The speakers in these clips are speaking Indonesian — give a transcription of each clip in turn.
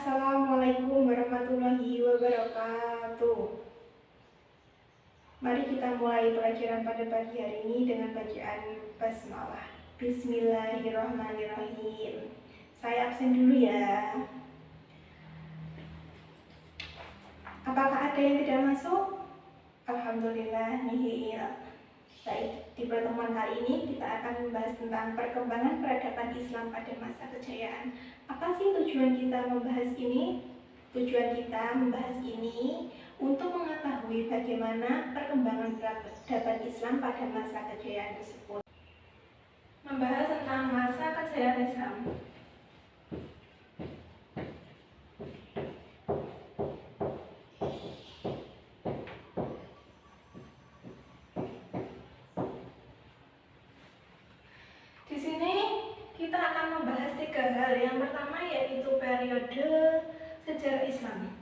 Assalamualaikum warahmatullahi wabarakatuh. Mari kita mulai pelajaran pada pagi hari ini dengan bacaan basmalah. Bismillahirrahmanirrahim. Saya absen dulu ya. Apakah ada yang tidak masuk? Alhamdulillah nihil. Baik, di pertemuan kali ini kita akan membahas tentang perkembangan peradaban Islam pada masa kejayaan. Apa sih tujuan kita membahas ini? Tujuan kita membahas ini untuk mengetahui bagaimana perkembangan peradaban Islam pada masa kejayaan tersebut. Membahas tentang masa kejayaan Islam. Di sini kita akan membahas 3 hal. Yang pertama yaitu periode sejarah Islam.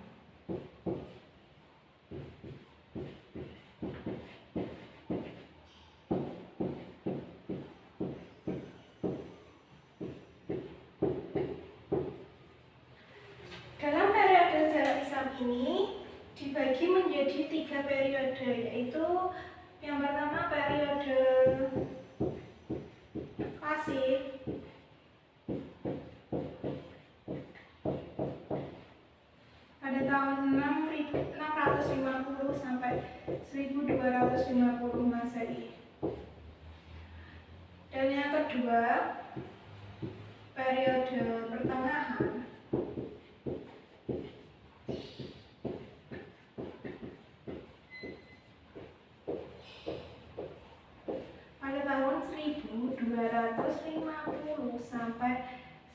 Dalam periode sejarah Islam ini dibagi menjadi 3 periode, yaitu yang pertama periode klasik, pada tahun 650 sampai 1250 Masehi. Dan yang kedua, periode pertengahan, pada tahun 1250 sampai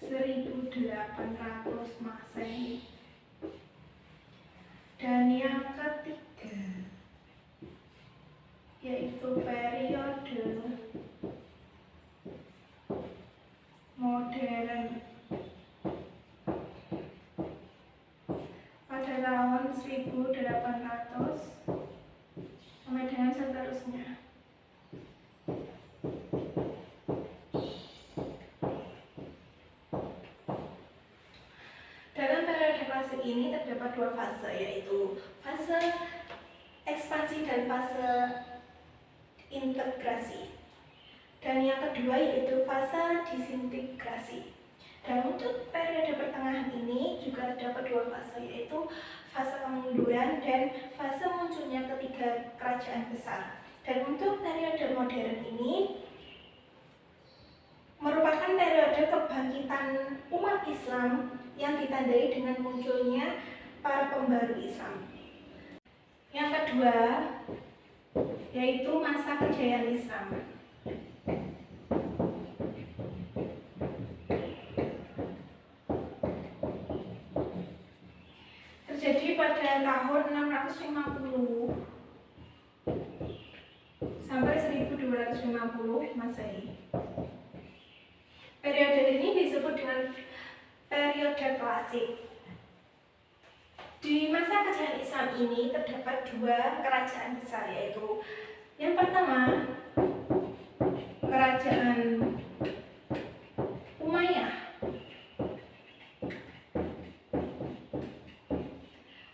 1800 Masehi. Dan yang ketiga yaitu periode modern pada tahun 1800 sampai dengan seterusnya. Dalam periode klasik ini terdapat 2 fase, yaitu fase ekspansi dan fase integrasi. Dan yang kedua yaitu fase disintegrasi. Dan untuk periode pertengahan ini juga terdapat 2 fase, yaitu fase kemunduran dan fase munculnya ketiga kerajaan besar. Dan untuk periode modern ini merupakan periode kebangkitan umat Islam yang ditandai dengan munculnya para pembaru Islam. Yang kedua yaitu masa kejayaan Islam. Terjadi pada tahun 650 sampai 1250 Masehi. Periode ini disebut dengan periode klasik. Di masa kejayaan Islam ini terdapat 2 kerajaan besar, yaitu yang pertama kerajaan Umayyah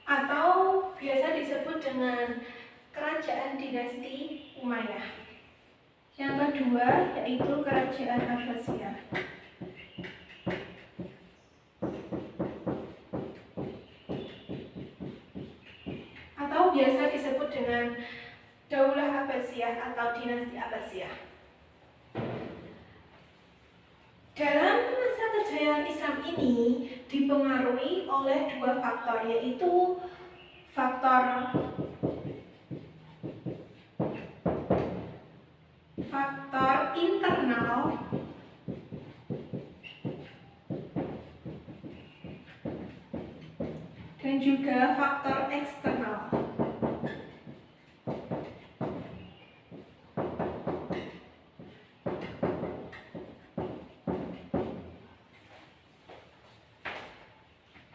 atau biasa disebut dengan kerajaan dinasti Umayyah. Yang kedua yaitu kerajaan Abbasiyah. Atau biasa disebut dengan Daulah Abbasiyah atau dinasti Abbasiyah. Dalam masa kejayaan Islam ini dipengaruhi oleh 2 faktor, yaitu faktor internal dan juga faktor eksternal.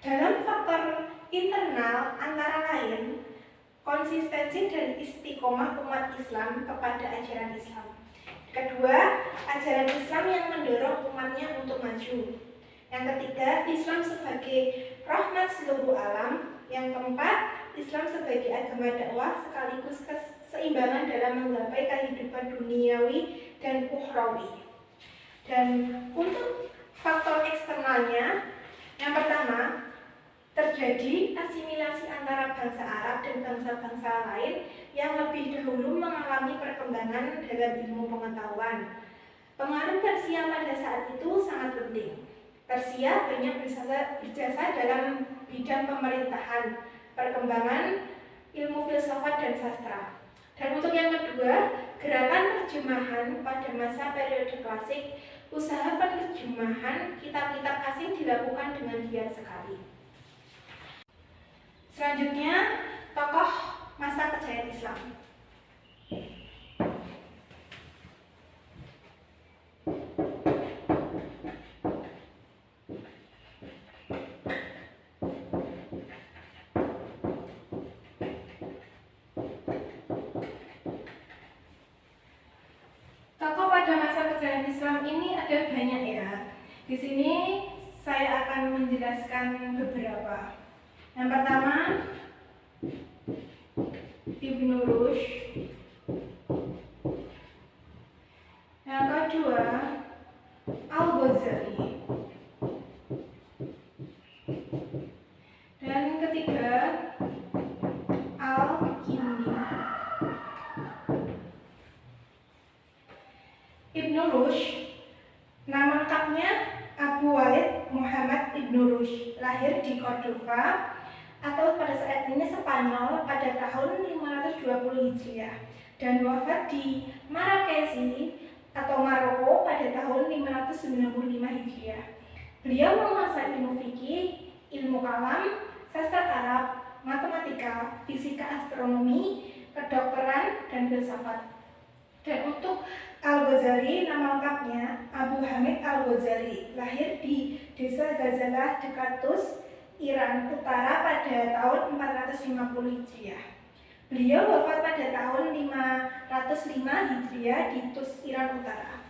Dalam faktor internal antara lain konsistensi dan istiqomah umat Islam kepada ajaran Islam. Kedua, ajaran Islam yang mendorong umatnya untuk maju. Yang ketiga, Islam sebagai rahmat seluruh alam. Yang keempat, Islam sebagai agama dakwah sekaligus keseimbangan dalam menggapai kehidupan duniawi dan ukhrawi. Dan untuk faktor eksternalnya, yang pertama, terjadi asimilasi antara bangsa Arab dan bangsa-bangsa lain yang lebih dahulu mengalami perkembangan dalam ilmu pengetahuan. Pengaruh Persia pada saat itu sangat penting. Persia banyak berjasa dalam bidang pemerintahan, perkembangan ilmu filsafat dan sastra. Dan untuk yang kedua, gerakan terjemahan pada masa periode klasik, usaha penerjemahan kitab-kitab asing dilakukan dengan giat sekali. Selanjutnya, tokoh masa kejayaan Islam. Tokoh pada masa kejayaan Islam ini ada banyak ya. Di sini saya akan menjelaskan beberapa. Yang pertama, Ibnu Rushd. Yang kedua, Al-Ghazali. Dan yang ketiga, Al-Kindi. Ibnu Rushd, nama lengkapnya Abu Walid Muhammad Ibnu Rushd, lahir di Cordova atau pada saat ini Spanyol pada tahun 520 Hijriah dan wafat di Marrakesh atau Maroko pada tahun 595 Hijriah. Beliau menguasai ilmu fikih, ilmu kalam, sastra Arab, matematika, fisika, astronomi, kedokteran, dan filsafat. Dan untuk Al-Ghazali, nama lengkapnya Abu Hamid Al-Ghazali, lahir di desa Ghazalah dekat Tus, Iran Utara pada tahun 450 Hijriah. Beliau wafat pada tahun 505 Hijriah di Tus, Iran Utara.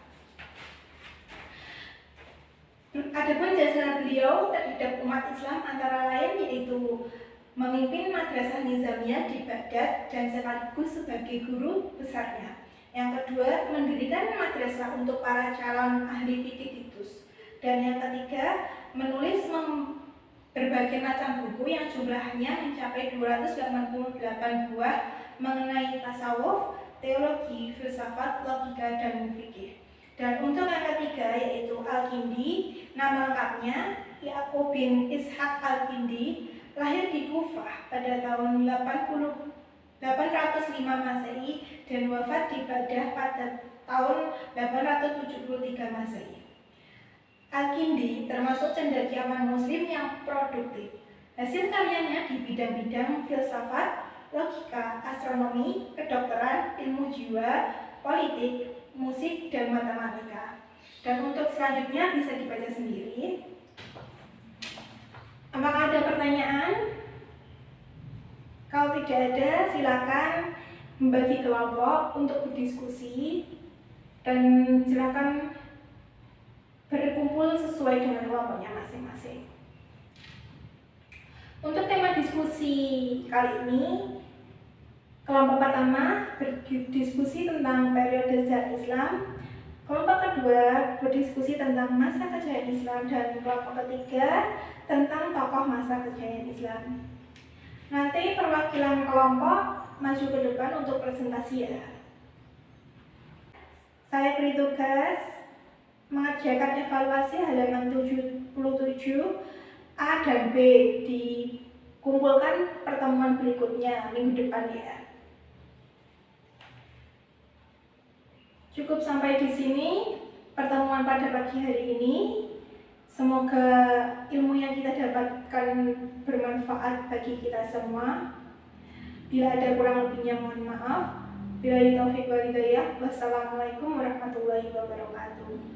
Adapun jasa beliau terhadap umat Islam antara lain yaitu memimpin madrasah Nizamiyah di Baghdad dan sekaligus sebagai guru besarnya. Yang kedua, mendirikan madrasah untuk para calon ahli fikih di Tus. Dan yang ketiga, menulis berbagai macam buku yang jumlahnya mencapai 288 buah mengenai tasawuf, teologi, filsafat, logika, dan fikih. Dan untuk yang ketiga yaitu Al-Kindi, nama lengkapnya Ya'qub bin Ishaq Al-Kindi, lahir di Kufah pada tahun 805 Masehi dan wafat di Baghdad pada tahun 873 Masehi. Al-Kindi termasuk cendekiawan muslim yang produktif. Hasil karyanya di bidang-bidang filsafat, logika, astronomi, kedokteran, ilmu jiwa, politik, musik, dan matematika. Dan untuk selanjutnya bisa dibaca sendiri. Apakah ada pertanyaan? Kalau tidak ada, silakan membagi kelompok untuk berdiskusi dan silakan berkumpul sesuai dengan kelompoknya masing-masing. Untuk tema diskusi kali ini, kelompok pertama berdiskusi tentang periode sejarah Islam, kelompok kedua berdiskusi tentang masa kejayaan Islam, dan kelompok ketiga tentang tokoh masa kejayaan Islam. Nanti perwakilan kelompok maju ke depan untuk presentasi ya. Saya beri tugas mengerjakan evaluasi halaman 77 A dan B, dikumpulkan pertemuan berikutnya minggu depan ya. Cukup sampai di sini pertemuan pada pagi hari ini. Semoga ilmu yang kita dapatkan bermanfaat bagi kita semua. Bila ada kurang lebihnya mohon maaf. Billahi taufiq wal hidayah. Wassalamualaikum warahmatullahi wabarakatuh.